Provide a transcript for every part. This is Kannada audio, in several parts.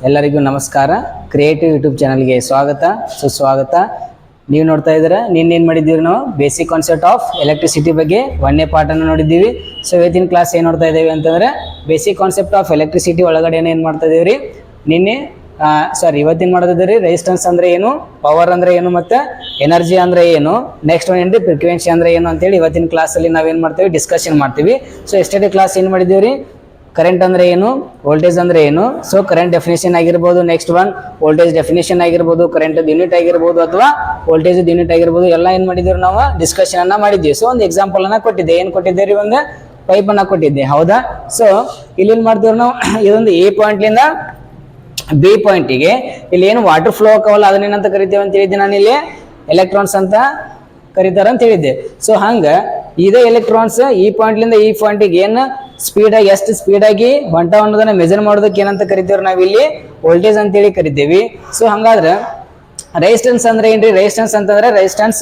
ಎಲ್ಲರಿಗೂ ನಮಸ್ಕಾರ. ಕ್ರಿಯೇಟಿವ್ ಯೂಟ್ಯೂಬ್ ಚಾನಲ್ಗೆ ಸ್ವಾಗತ, ಸುಸ್ವಾಗತ. ನೀವು ನೋಡ್ತಾ ಇದ್ದೀರಾ, ನಿನ್ನೇನು ಮಾಡಿದ್ದೀವಿ ನಾವು ಬೇಸಿಕ್ ಕಾನ್ಸೆಪ್ಟ್ ಆಫ್ ಎಲೆಕ್ಟ್ರಿಸಿಟಿ ಬಗ್ಗೆ 1ನೇ ಪಾಠನ ನೋಡಿದ್ದೀವಿ. ಸೊ ಇವತ್ತಿನ ಕ್ಲಾಸ್ ಏನು ನೋಡ್ತಾ ಇದ್ದೀವಿ ಅಂತಂದ್ರೆ ಬೇಸಿಕ್ ಕಾನ್ಸೆಪ್ಟ್ ಆಫ್ ಎಲೆಕ್ಟ್ರಿಸಿಟಿ ಒಳಗಡೆ ಏನು ಮಾಡ್ತಾ ಇದೀವಿ ರೀ. ಇವತ್ತಿನ ಮಾಡೋದಿದ್ದೀರಿ ರೆಸಿಸ್ಟೆನ್ಸ್ ಅಂದ್ರೆ ಏನು, ಪವರ್ ಅಂದ್ರೆ ಏನು, ಮತ್ತೆ ಎನರ್ಜಿ ಅಂದ್ರೆ ಏನು, ನೆಕ್ಸ್ಟ್ ಏನ್ರಿ ಫ್ರೀಕ್ವೆನ್ಸಿ ಅಂದ್ರೆ ಏನು ಅಂತೇಳಿ ಇವತ್ತಿನ ಕ್ಲಾಸಲ್ಲಿ ನಾವೇನು ಮಾಡ್ತೀವಿ ಡಿಸ್ಕಷನ್ ಮಾಡ್ತೀವಿ. ಸೊ ಎಸ್ಟರ್ಡೇ ಕ್ಲಾಸ್ ಏನು ಮಾಡಿದ್ದೀವಿ ರೀ, ಕರೆಂಟ್ ಅಂದ್ರೆ ಏನು, ವೋಲ್ಟೇಜ್ ಅಂದ್ರೆ ಏನು. ಸೊ ಕರೆಂಟ್ ಡೆಫಿನೇಷನ್ ಆಗಿರ್ಬೋದು, ನೆಕ್ಸ್ಟ್ ಒನ್ ವೋಲ್ಟೇಜ್ ಡೆಫಿನೇಷನ್ ಆಗಿರ್ಬೋದು, ಕರೆಂಟ್ ಯೂನಿಟ್ ಆಗಿರ್ಬೋದು ಅಥವಾ ವೋಲ್ಟೇಜ್ ಯೂನಿಟ್ ಆಗಿರ್ಬೋದು, ಎಲ್ಲ ಏನ್ ಮಾಡಿದ್ರು ನಾವು ಡಿಸ್ಕಷನ್ ಅನ್ನ ಮಾಡಿದ್ವಿ. ಸೊ ಒಂದು ಎಕ್ಸಾಂಪಲ್ ಅನ್ನ ಕೊಟ್ಟಿದ್ದೆ. ಏನ್ ಕೊಟ್ಟಿದ್ದೆ ರೀ, ಒಂದು ಪೈಪ್ ಅನ್ನ ಕೊಟ್ಟಿದ್ದೆ, ಹೌದಾ. ಸೊ ಇಲ್ಲಿ ಏನ್ ಮಾಡ್ತೀವಿ ನಾವು, ಇದೊಂದು ಎ ಪಾಯಿಂಟ್ ಲಿಂದ ಬಿ ಪಾಯಿಂಟಿಗೆ ಇಲ್ಲಿ ಏನು ವಾಟರ್ ಫ್ಲೋ ಆಕವಲ್ಲ ಅದನ್ನೇನಂತ ಕರಿತೇವೆ ಅಂತ ಹೇಳಿದ್ದೆ ನಾನು. ಇಲ್ಲಿ ಎಲೆಕ್ಟ್ರಾನ್ಸ್ ಅಂತ ಕರೀತಾರ ಅಂತ ಹೇಳಿದ್ದೆ. ಸೊ ಹಂಗ ಇದೇ ಎಲೆಕ್ಟ್ರಾನ್ಸ್ ಈ ಪಾಯಿಂಟ್ ಲಿಂದ ಈ ಪಾಯಿಂಟಿಗೆ ಏನು ಸ್ಪೀಡ್ ಆಗಿ, ಎಷ್ಟು ಸ್ಪೀಡ್ ಆಗಿ ಹೊಂಟ ಅನ್ನೋದನ್ನ ಮೆಜರ್ ಮಾಡೋದಕ್ಕೆ ಏನಂತ ಕರಿತೇವೆ ನಾವಿಲ್ಲಿ ವೋಲ್ಟೇಜ್ ಅಂತೇಳಿ ಕರಿತೇವಿ. ಸೊ ಹಂಗಾದ್ರೆ ರೆಸಿಸ್ಟೆನ್ಸ್ ಅಂದ್ರೆ ಏನ್ರಿ, ರೆಸಿಸ್ಟೆನ್ಸ್ ಅಂತಂದ್ರೆ resistance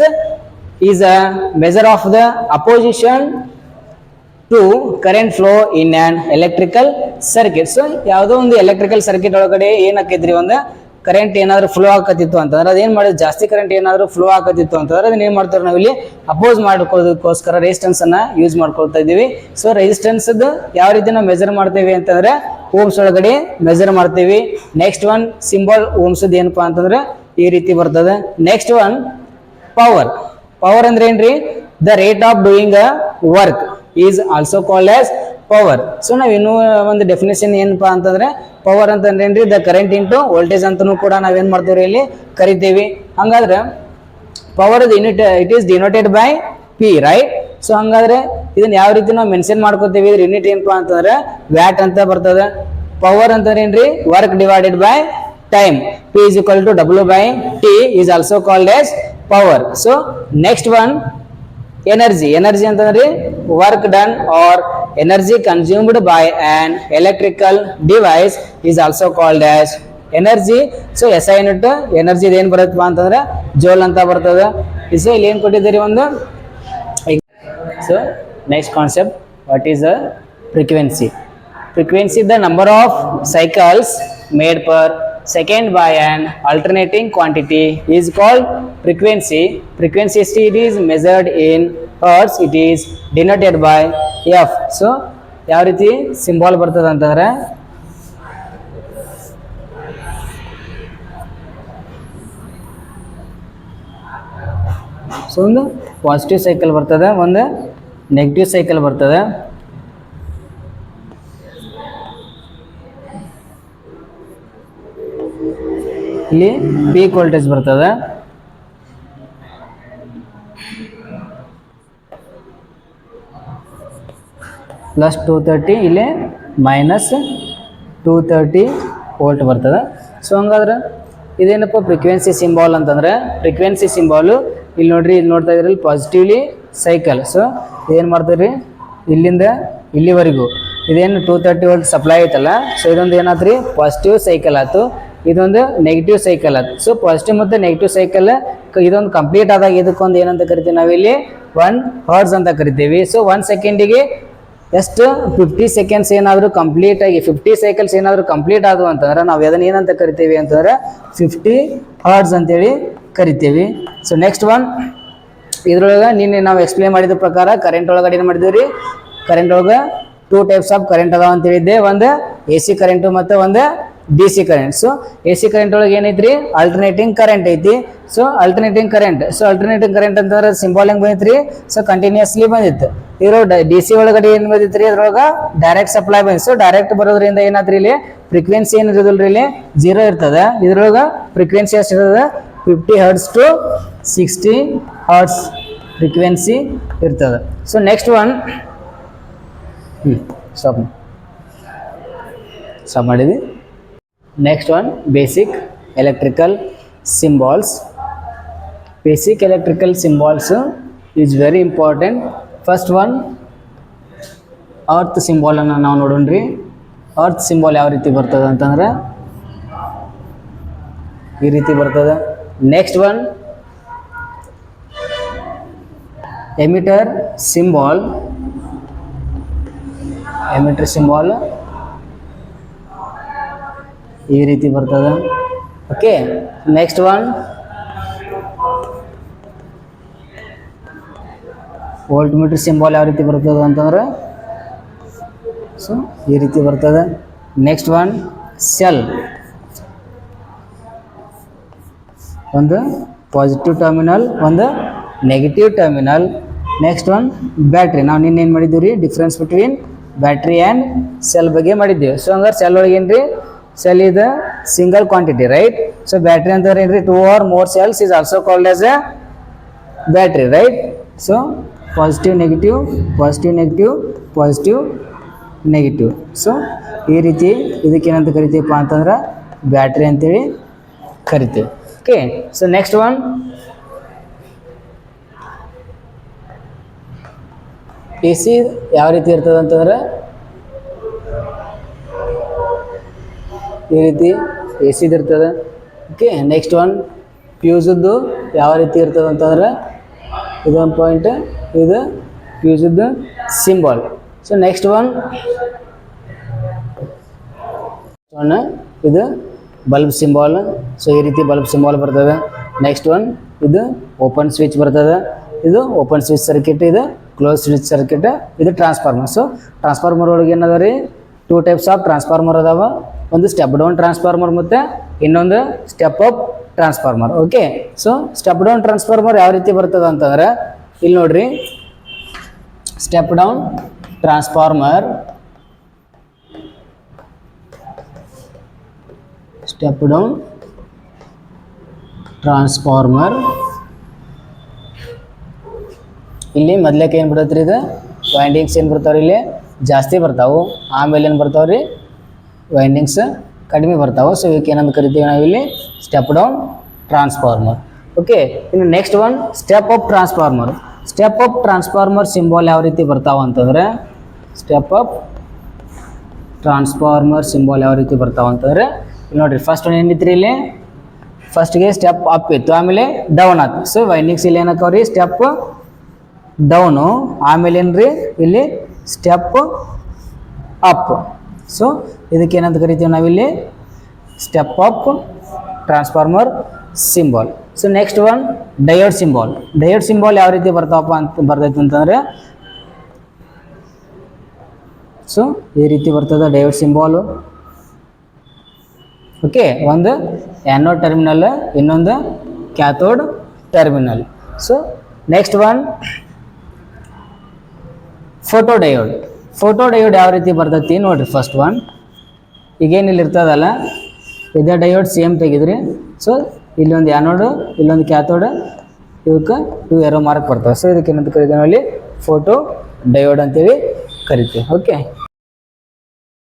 is a measure of the opposition to current flow in an electrical circuit. So ಯಾವುದೋ ಒಂದು ಎಲೆಕ್ಟ್ರಿಕಲ್ ಸರ್ಕ್ಯೂಟ್ ಒಳಗಡೆ ಏನಾಕೈತ್ರಿ, ಒಂದು ಕರೆಂಟ್ ಏನಾದ್ರು ಫ್ಲೋ ಆಕತಿತ್ತು ಅಂತಂದ್ರೆ ಅದೇನ್ ಮಾಡಿದ್, ಜಾಸ್ತಿ ಕರೆಂಟ್ ಏನಾದ್ರು ಫ್ಲೋ ಆಕತಿತ್ತು ಅಂತಂದ್ರೆ ಅದನ್ನ ಏನ್ ಮಾಡ್ತಾರೆ ನಾವಿಲ್ಲಿ ಅಪೋಸ್ ಮಾಡ್ಕೊಳ್ಳೋದಕ್ಕೋಸ್ಕರ ರೆಸಿಸ್ಟೆನ್ಸ್ ಅನ್ನ ಯೂಸ್ ಮಾಡ್ಕೊಳ್ತಾ ಇದೀವಿ. ಸೊ ರೆಸಿಸ್ಟೆನ್ಸ್ ಯಾವ ರೀತಿ ನಾವು ಮೆಜರ್ ಮಾಡ್ತೇವೆ ಅಂತಂದ್ರೆ ಓಮ್ಸ್ ಒಳಗಡೆ ಮೆಜರ್ ಮಾಡ್ತೇವಿ. ನೆಕ್ಸ್ಟ್ ಒನ್ ಸಿಂಬಲ್ ಓಮ್ಸ್ ಏನಪ್ಪಾ ಅಂತಂದ್ರೆ ಈ ರೀತಿ ಬರ್ತದೆ. Next one power. ಪವರ್ ಅಂದ್ರೆ ಏನ್ರಿ, the rate of doing a work is also called as power. So ನಾವ್ ಇನ್ನೂ ಒಂದು ಡೆಫಿನೇಷನ್ ಏನಪ್ಪಾ ಅಂತಂದ್ರೆ ಪವರ್ ಅಂತಂದ್ರೆ ಏನ್ರಿ, ದ ಕರೆಂಟ್ ಇಂಟು ವೋಲ್ಟೇಜ್ ಅಂತನೂ ಕೂಡ ನಾವೇನ್ ಮಾಡ್ತೇವೆ ಇಲ್ಲಿ ಕರಿತೇವಿ. ಹಂಗಾದ್ರೆ power unit it is denoted by P, right. So ಹಂಗಾದ್ರೆ ಇದನ್ನ ಯಾವ ರೀತಿ ನಾವು ಮೆನ್ಷನ್ ಮಾಡ್ಕೋತೀವಿ, ಇದ್ರ ಯೂನಿಟ್ ಏನಪ್ಪಾ ಅಂತಂದ್ರೆ ವ್ಯಾಟ್ ಅಂತ ಬರ್ತದೆ. ಪವರ್ ಅಂತಂದ್ರೆ ಏನ್ರಿ, work divided by time. P is equal to W by T is also called as power. So next one energy. Energy ಅಂತಂದ್ರೆ work done or energy consumed by an electrical device is also called as energy. So SI unit energy ಏನ್ ಬರುತ್ತಪ್ಪ ಅಂತಂದ್ರೆ ಜೋಲ್ ಅಂತ ಬರ್ತದೆ. ಇಸ್ ಇಲ್ಲಿ ಏನ್ ಕೊಟ್ಟಿದ್ದೀರಿ ಒಂದು. So next concept, what is a frequency. Frequency the number of cycles made per second by an alternating quantity is called frequency. Frequency it is measured in hertz. It is denoted by F. So ಯಾವ ರೀತಿ ಸಿಂಬಲ್ ಬರ್ತದೆ ಅಂತಂದ್ರೆ ಸೊ ಒಂದು ಪಾಸಿಟಿವ್ ಸೈಕಲ್ ಬರ್ತದೆ, ಒಂದು ನೆಗೆಟಿವ್ ಸೈಕಲ್ ಬರ್ತದೆ. ಇಲ್ಲಿ ಪೀಕ್ ವೋಲ್ಟೇಜ್ ಬರ್ತದೆ, ಪ್ಲಸ್ 230, ಇಲ್ಲಿ ಮೈನಸ್ 230 ವೋಲ್ಟ್ ಬರ್ತದೆ. ಸೊ ಹಂಗಾದ್ರೆ ಇದೇನಪ್ಪ ಫ್ರೀಕ್ವೆನ್ಸಿ ಸಿಂಬಾಲ್ ಅಂತಂದ್ರೆ, ಫ್ರೀಕ್ವೆನ್ಸಿ ಸಿಂಬಾಲು ಇಲ್ಲಿ ನೋಡ್ರಿ, ಇಲ್ಲಿ ನೋಡ್ತಾ ಇದ್ರಲ್ಲಿ ಪಾಸಿಟಿವ್ಲಿ ಸೈಕಲ್. ಸೊ ಇದೇನು ಮಾಡ್ತೀರಿ, ಇಲ್ಲಿಂದ ಇಲ್ಲಿವರೆಗೂ ಇದೇನು 230 ವೋಲ್ಟ್ ಸಪ್ಲೈ ಐತಲ್ಲ, ಸೊ ಇದೊಂದು ಏನಾತ್ರಿ ಪಾಸಿಟಿವ್ ಸೈಕಲ್ ಆಯ್ತು, ಇದೊಂದು ನೆಗೆಟಿವ್ ಸೈಕಲ್ ಆಯ್ತು. ಸೊ ಪಾಸಿಟಿವ್ ಮತ್ತು ನೆಗೆಟಿವ್ ಸೈಕಲ್ ಇದೊಂದು ಕಂಪ್ಲೀಟ್ ಆದಾಗ ಇದಕ್ಕೊಂದು ಏನಂತ ಕರಿತೀವಿ ನಾವಿಲ್ಲಿ 1 ಹರ್ಟ್ಸ್ ಅಂತ ಕರಿತೀವಿ. ಸೊ 1 ಸೆಕೆಂಡಿಗೆ ಎಷ್ಟು 50 ಸೆಕೆಂಡ್ಸ್ ಏನಾದರೂ ಕಂಪ್ಲೀಟ್ ಆಗಿ 50 ಸೈಕಲ್ಸ್ ಏನಾದರೂ ಕಂಪ್ಲೀಟ್ ಆದವು ಅಂತಂದ್ರೆ ನಾವು ಅದನ್ನ ಏನಂತ ಕರಿತೀವಿ ಅಂತಂದ್ರೆ 50 ಹರ್ಟ್ಸ್ ಅಂತೇಳಿ ಕರಿತೀವಿ. ಸೊ ನೆಕ್ಸ್ಟ್ ಒನ್, ಇದ್ರೊಳಗೆ ನಿನ್ನೆ ನಾವು ಎಕ್ಸ್ಪ್ಲೇನ್ ಮಾಡಿದ ಪ್ರಕಾರ ಕರೆಂಟ್ ಒಳಗಡೆ ಏನು ಮಾಡಿದ್ವಿ ರೀ, ಕರೆಂಟ್ ಒಳಗೆ 2 ಟೈಪ್ಸ್ ಆಫ್ ಕರೆಂಟ್ ಅದಾವ ಅಂತ ಹೇಳಿದ್ದೆ. ಒಂದು AC ಕರೆಂಟು ಮತ್ತು ಒಂದು DC current. So AC current ಒಳಗೆ ಏನೈತ್ರಿ, ಆಲ್ಟರ್ನೇಟಿಂಗ್ ಕರೆಂಟ್ ಐತಿ. So alternating current, so alternating current ಅಂತಂದ್ರೆ ಸಿಂಬಲ್ ಹೆಂಗ್ ಬಂದಿತ್ರಿ, ಸೊ ಕಂಟಿನ್ಯೂಸ್ಲಿ ಬಂದಿತ್ತು. ಇರೋ DC ಒಳಗಡೆ ಏನ್ ಬಂದಿತ್ರಿ, ಅದ್ರೊಳಗ ಡೈರೆಕ್ಟ್ ಸಪ್ಲೈ ಬಂದಿತ್ತು. ಸೊ ಡೈರೆಕ್ಟ್ ಬರೋದ್ರಿಂದ ಏನಾತ್ರಿ, ಇಲ್ಲಿ ಫ್ರೀಕ್ವೆನ್ಸಿ ಏನ್ ಇರೋದಿಲ್ರಿ, ಇಲ್ಲಿ 0 ಇರ್ತದೆ. ಇದ್ರೊಳಗ ಫ್ರೀಕ್ವೆನ್ಸಿ ಎಷ್ಟು ಇರ್ತದೆ, 50 ಹರ್ಟ್ಸ್ ಟು 60 ಹರ್ಟ್ಸ್ ಫ್ರೀಕ್ವೆನ್ಸಿ ಇರ್ತದೆ. ಸೊ ನೆಕ್ಸ್ಟ್ ಒನ್, ಸ್ಟಾಪ್ ಮಾಡಿದ್ವಿ. Next one basic electrical symbols. Basic electrical symbols is very important. First one earth symbol ಅನ್ನು ನಾವು ನೋಡೋಣ್ರಿ. ಅರ್ತ್ ಸಿಂಬಾಲ್ ಯಾವ ರೀತಿ ಬರ್ತದೆ ಅಂತಂದ್ರೆ ಈ ರೀತಿ ಬರ್ತದೆ. Next one emitter symbol. emitter symbol ಈ ರೀತಿ ಬರ್ತದೆ. Okay, next one volt meter symbol ಯಾವ ರೀತಿ ಬರ್ತದೆ ಅಂತಂದ್ರೆ ಸೊ ಈ ರೀತಿ ಬರ್ತದೆ. ನೆಕ್ಸ್ಟ್ ಒನ್ ಸೆಲ್, ಒಂದು ಪಾಸಿಟಿವ್ ಟರ್ಮಿನಲ್, ಒಂದು negative terminal. Next one battery. ನಾವು ನಿನ್ನೆ ಏನು ಮಾಡಿದ್ದೀವಿ ರೀ, difference between battery and sell ಬಗ್ಗೆ ಮಾಡಿದ್ದೀವಿ. ಸೊ ಹಂಗಾರೆ ಸೆಲ್ ಒಳಗೆ ಏನು ರೀ, cell is a single quantity, right? So battery ಅಂತಂದ್ರೆ ಏನ್ರಿ, 2 or more cells is also called as a battery, right? So positive negative positive negative positive negative. So ಈ ರೀತಿ ಇದಕ್ಕೆ ಏನಂತ ಕರಿತೀವಪ್ಪ ಅಂತಂದ್ರೆ ಬ್ಯಾಟ್ರಿ ಅಂತೇಳಿ ಕರಿತೀವಿ. Okay, so next one A C ಯಾವ ರೀತಿ ಇರ್ತದೆ ಅಂತಂದ್ರೆ ಈ ರೀತಿ ಎ ಸಿದು ಇರ್ತದೆ. ಓಕೆ, ನೆಕ್ಸ್ಟ್ ಒನ್ ಫ್ಯೂಸದ್ದು ಯಾವ ರೀತಿ ಇರ್ತದೆ ಅಂತಂದ್ರೆ ಇದೊಂದು ಪಾಯಿಂಟ್, ಇದು ಫ್ಯೂಸದ್ದು ಸಿಂಬಾಲ್. ಸೊ ನೆಕ್ಸ್ಟ್ ಒನ್ ಇದು ಬಲ್ಬ್ ಸಿಂಬಾಲ್. ಸೊ ಈ ರೀತಿ ಬಲ್ಬ್ ಸಿಂಬಾಲ್ ಬರ್ತದೆ. ನೆಕ್ಸ್ಟ್ ಒನ್ ಇದು ಓಪನ್ ಸ್ವಿಚ್ ಬರ್ತದೆ, ಇದು ಓಪನ್ ಸ್ವಿಚ್ ಸರ್ಕ್ಯೂಟ್, ಇದು ಕ್ಲೋಸ್ ಸ್ವಿಚ್ ಸರ್ಕ್ಯೂಟ್, ಇದು ಟ್ರಾನ್ಸ್ಫಾರ್ಮರ್. ಸೊ ಟ್ರಾನ್ಸ್ಫಾರ್ಮರ್ ಒಳಗೆ ಏನದ ರೀ, 2 ಟೈಪ್ಸ್ ಆಫ್ ಟ್ರಾನ್ಸ್ಫಾರ್ಮರ್ ಅದಾವ. ಒಂದು ಸ್ಟೆಪ್ ಡೌನ್ ಟ್ರಾನ್ಸ್ಫಾರ್ಮರ್ ಮತ್ತು ಇನ್ನೊಂದು step up transformer. Okay, so step down transformer ಯಾವ ರೀತಿ ಬರ್ತದೆ ಅಂತಂದ್ರೆ ಇಲ್ಲಿ ನೋಡ್ರಿ, step down transformer, step down transformer ಇಲ್ಲಿ ಮೊದ್ಲಕ್ಕೆ ಏನು ಬರ್ತೈತೆ ರೀ, ಇದು ವೈಂಡಿಂಗ್ಸ್ ಏನು ಬರ್ತಾವ್ರಿ, ಇಲ್ಲಿ ಜಾಸ್ತಿ ಬರ್ತಾವೆ. ಆಮೇಲೆ ಏನು ಬರ್ತಾವೆ ರೀ, ವೈಂಡಿಂಗ್ಸ್ ಕಡಿಮೆ ಬರ್ತಾವೆ. ಸೊ ಇದಕ್ಕೆ ಏನಂತ ಕರಿತೀವಿ ನಾವು ಇಲ್ಲಿ, ಸ್ಟೆಪ್ ಡೌನ್ ಟ್ರಾನ್ಸ್ಫಾರ್ಮರ್. ಓಕೆ, ಇನ್ನು next one step up transformer. Step up transformer symbol ಯಾವ ರೀತಿ ಬರ್ತಾವೆ ಅಂತಂದರೆ, ಸ್ಟೆಪ್ ಅಪ್ ಟ್ರಾನ್ಸ್ಫಾರ್ಮರ್ ಸಿಂಬಾಲ್ ಯಾವ ರೀತಿ ಬರ್ತಾವೆ ಅಂತಂದರೆ ಇಲ್ಲಿ ನೋಡಿರಿ, ಫಸ್ಟ್ ಒನ್ ಏನಿತ್ತು ರೀ, ಇಲ್ಲಿ ಫಸ್ಟ್ಗೆ ಸ್ಟೆಪ್ ಅಪ್ ಇತ್ತು, ಆಮೇಲೆ ಡೌನ್ ಆಯ್ತು. ಸೊ ವೈಂಡಿಂಗ್ಸ್ ಇಲ್ಲಿ ಏನಕ್ಕವ್ರಿ, ಸ್ಟೆಪ್ ಡೌನು, ಆಮೇಲೆ ಏನ್ರಿ ಇಲ್ಲಿ ಸ್ಟೆಪ್ ಅಪ್. ಸೊ ಇದಕ್ಕೆ ಏನಂತ ಕರಿತೀವಿ ನಾವಿಲ್ಲಿ, step up transformer symbol. So next one diode symbol. Diode symbol ಯಾವ ರೀತಿ ಬರ್ತಾವಪ್ಪ ಅಂತ ಬರ್ತೈತೆ ಅಂತಂದರೆ ಸೊ ಈ ರೀತಿ ಬರ್ತದೆ ಡಯೋಡ್ ಸಿಂಬಾಲು. ಓಕೆ, ಒಂದು ಆ್ಯನೋಡ್ ಟರ್ಮಿನಲ್, ಇನ್ನೊಂದು cathode terminal. So next one photo diode. Photo diode ಯಾವ ರೀತಿ ಬರ್ತೈತಿ ನೋಡಿರಿ. ಫಸ್ಟ್ ಒನ್ ಈಗೇನಿಲ್ಲಿ ಇರ್ತದಲ್ಲ, ಇದೇ ಡಯೋಡ್ ಸೇಮ್ ತೆಗಿದ್ರಿ. ಸೊ ಇಲ್ಲೊಂದು ಆ್ಯನೋಡು, ಇಲ್ಲೊಂದು ಕ್ಯಾಥೋಡ್, ಇವಕ್ಕೆ ಇವು ಎರೋ ಮಾರ್ಕ್ ಬರ್ತವೆ. ಸೊ ಇದಕ್ಕೆ ಏನಂತ ಕರಿತೀವಿ, ಅಲ್ಲಿ ಫೋಟೋ ಡಯೋಡ್ ಅಂತೇಳಿ ಕರಿತೀವಿ. ಓಕೆ.